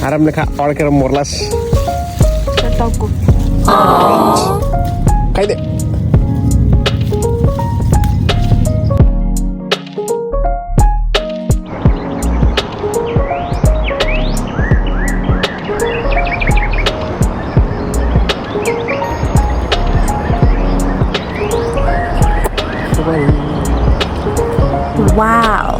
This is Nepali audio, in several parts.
आरामले खा अड्केर मोर्लास टाउको खाइदे वाओ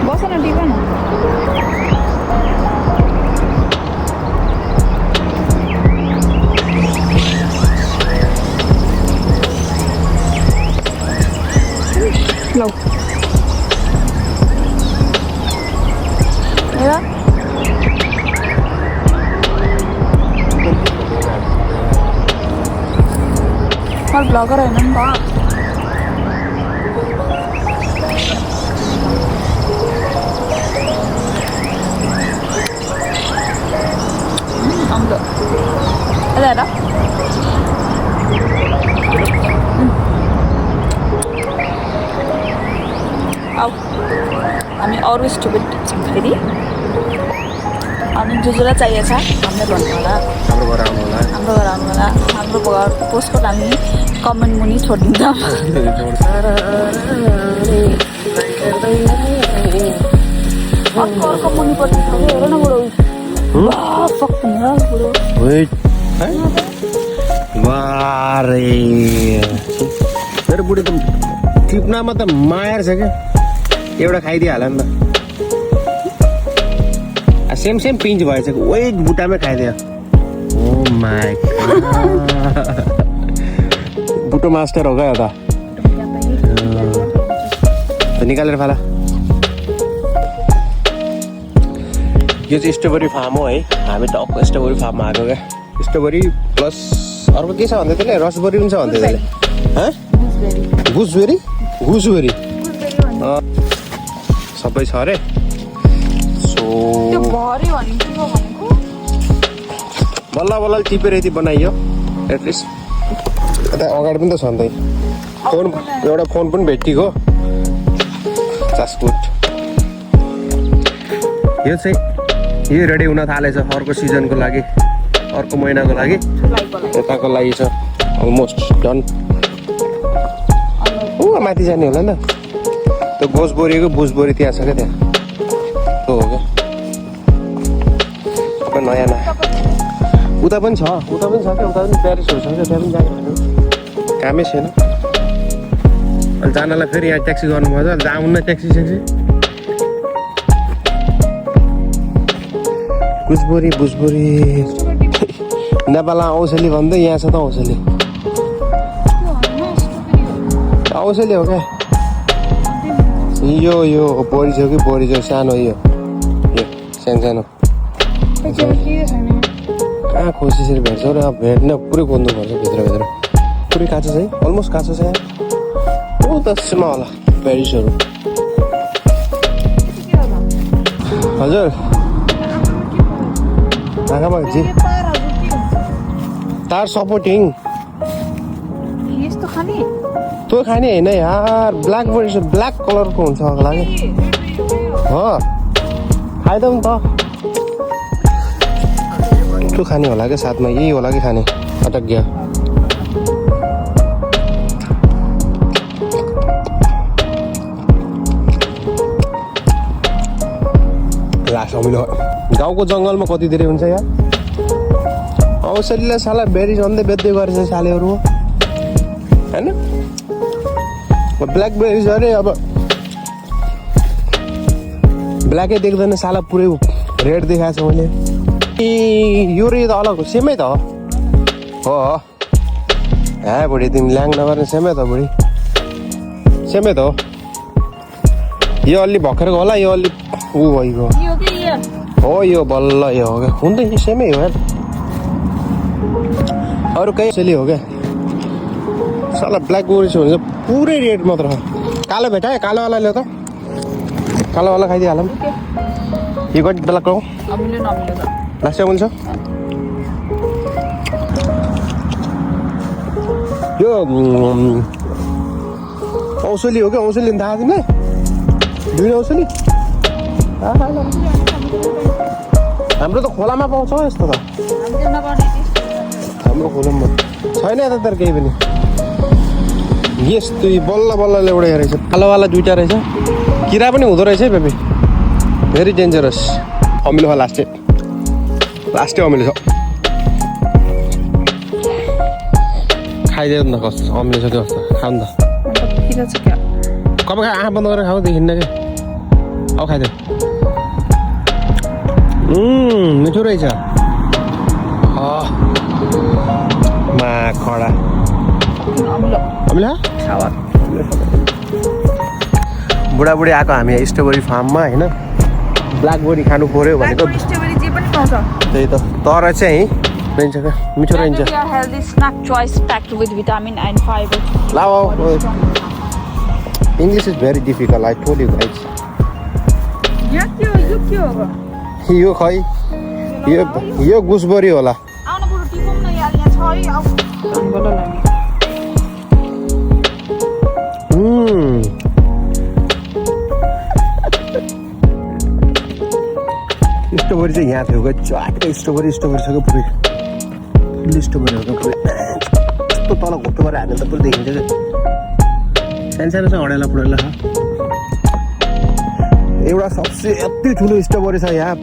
बस न टिप न लौ हेर म ब्लगर होइन नि त Ambil. Ada. Au. हामी अरू स्टुपिड छौँ फेरि अनि जुजुलाई चाहिएको छ हामीले भन्नु होला हाम्रो घर आउनु होला हाम्रो घर पोस्टकोड हामी कमेन्ट मुनि छोडिदिन्छौँ अर्को मुनिपट्टि छ कि हेर न बुढो सक्दैन बुढो मेरो बुढी त टिप्नमा त माया छ क्या एउटा खाइदिइहाल्यो नि त सेम सेम पिन्च भएछ ओइ बुट्टामै खाइदियो ओ माई बुटो मास्टर हो क्या एउटा निकालेर फाला यो चाहिँ स्ट्रबेरी फार्म हो है हामी टक्क स्ट्रबेरी फार्ममा आएको क्या स्ट्रबेरी प्लस अर्को के छ भन्दै त्यसले रसबेरी पनि छ भन्दै त्यसले गुसबेरी गुसबेरी सबै छ अरे सो बल्ल बल्ल टिपेर यति बनाइयो एटलिस्ट यता अगाडि पनि त छ नि त फोन एउटा फोन पनि भेटिएको चासकुट यो चाहिँ यो रेडी हुन थालेछ अर्को सिजनको लागि अर्को महिनाको लागि यताको लागि छ अलमोस्ट डन ऊ माथि जाने होला नि त त्यो गोसबोरीको बुसबोरी त्यहाँ छ क्या त्यहाँ त्यो हो क्या सबै नयाँ नयाँ उता पनि छ क्या उता पनि प्यारिसहरू छ क्या त्यहाँ पनि जाने कामै छैन अनि जानलाई फेरि यहाँ ट्याक्सी गर्नुपर्छ जाउन्न ट्याक्सी सेक्सी गुसबोरी बुसबोरी नेपालमा औसली भन्दै यहाँ छ त औसली औसली हो क्या यो बोरी छ कि बोरी छ सानो यो सानो कहाँ खोसिसरी भेट्छ र भेट्न पुरै खोज्नुपर्छ भित्र पुरै काँचो छ है अलमोस्ट काँचो छ यहाँ ओ दसमा होला प्यारिसहरू हजुर आँखामा जी तार सपोर्टिङ यस्तो खाने त्यो खाने होइन यार ब्ल्याक बडी ब्ल्याक कलरको हुन्छ होला कि हो खाइदौ नि त त्यो खाने होला क्या साथमा यही होला कि खाने अटक गयो गाउँको जङ्गलमा कति धेरै हुन्छ यार औषधीलाई साला बेरी झन्दै बेच्दै गरेछ सालेहरू होइन ब्ल्याकबेरिज अरे अब ब्ल्याकै देख्दैन साला पुरै रेड देखाएको छ मैले ए यो त अलग हो सेमै त हो हे बुढी तिमी ल्याङ नगर्ने सेमै त बुढी सेमै त हो यो अलि भर्खरको होला यो अलि ऊ भइगयो हो यो बल्ल यो हो क्या हुन त सेमै हो यार अरू कहीँ सेली हो क्या साला ब्ल्याक बेरिज हुन्छ पुरै रेड मात्र कालो भेटायो कालोवाला ल्याउ त कालोवाला खाइदिइहालौँ यो कति बेला कौ लास्ट टाइम हुन्छ यो औसली हो क्या औसली थाहा तिमीलाई दुई औसली हाम्रो त खोलामा पाउँछ यस्तो त हाम्रो खोलामा छैन यता तर केही पनि यस्तो बल्ल बल्ल एउटै रहेछ कालोवाला दुइटा रहेछ किरा पनि हुँदो रहेछ है बेबी भेरी डेन्जरस अमिलो छ लास्टै अमिलो छ खाइदियो न कस्तो अमिलो छ के कस्तो खाऊ नि त कब खा आँखा बन्द गरेर खाऊ देखिन्न क्या अब खाइदियो मिठो रहेछ खडा अमिलो बुढाबुढी आएको हामी स्ट्रबेरी फार्ममा होइन ब्ल्याकबेरी खानु पर्यो भनेको त्यही त तर चाहिँ रहन्छ क्या मिठो रहन्छ healthy snack choice packed with vitamin and fiber. English is very difficult. I told you guys. यो खै यो गुसबरी होला स्ट्रबेरी चाहिँ यहाँ थियो क्या चाटकै स्ट्रबेरी छ क्या पुरै फुल स्ट्रबेरी हो क्या पुरै यस्तो तल घोप्टो गरेर हाल्नु त पुरै देखिन्छ क्या सानो सानो छ अडेला पुडेला एउटा सबसे यति ठुलो स्ट्रबेरी छ यहाँ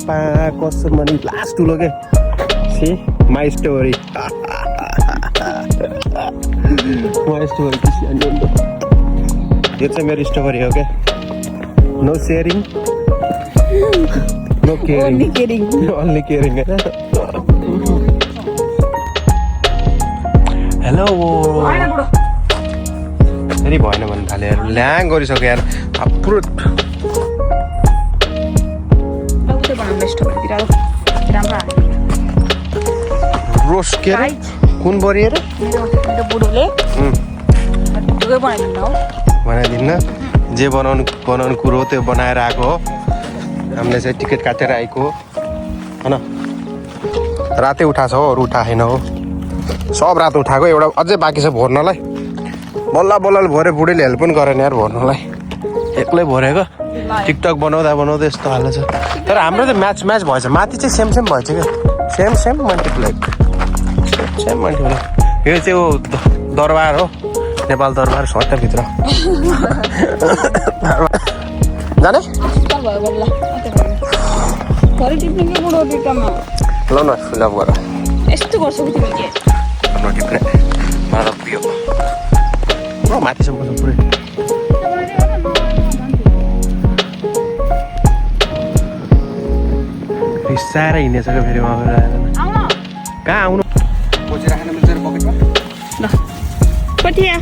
कसम भने लास्ट ठुलो के सी माई स्ट्रबेरी यो चाहिँ मेरो स्ट्रबेरी हो क्या no sharing no caring only caring hello फेरि भएन भन्नु थाल्यो यार ल्याङ गरिसक्यो यार अप्रुट रोस्ट के अरे कुन बरी अरे बनाइदिन्न जे बनाउनु कुरो त्यो बनाएर आएको हो हामीले चाहिँ टिकट काटेर आएको हो होइन रातै उठाएको छ हो अरू उठाएन हो सब रात उठाएको एउटा अझै बाँकी छ भर्नलाई बल्ल बल्ल भरे बुढीले हेल्प पनि गरेन यार भर्नलाई एक्लै भरेको टिकटक बनाउँदा यस्तो हाल्छ तर हाम्रो त म्याच भएछ माथि चाहिँ सेम भएछ क्या सेम मल्टिप्लाई यो चाहिँ हो दरबार हो नेपाल दरबार सट्टाभित्र जाने ल न फिलअप गर यस्तो गर्छौ तिमी के नटिप्ने मलाई पियो माथिसम्म पुरै रिसाएर हिँडेछ क्या फेरि उहाँ कहाँ आउनु पछि राख्न मिल्छ पकेटमा ल पठिया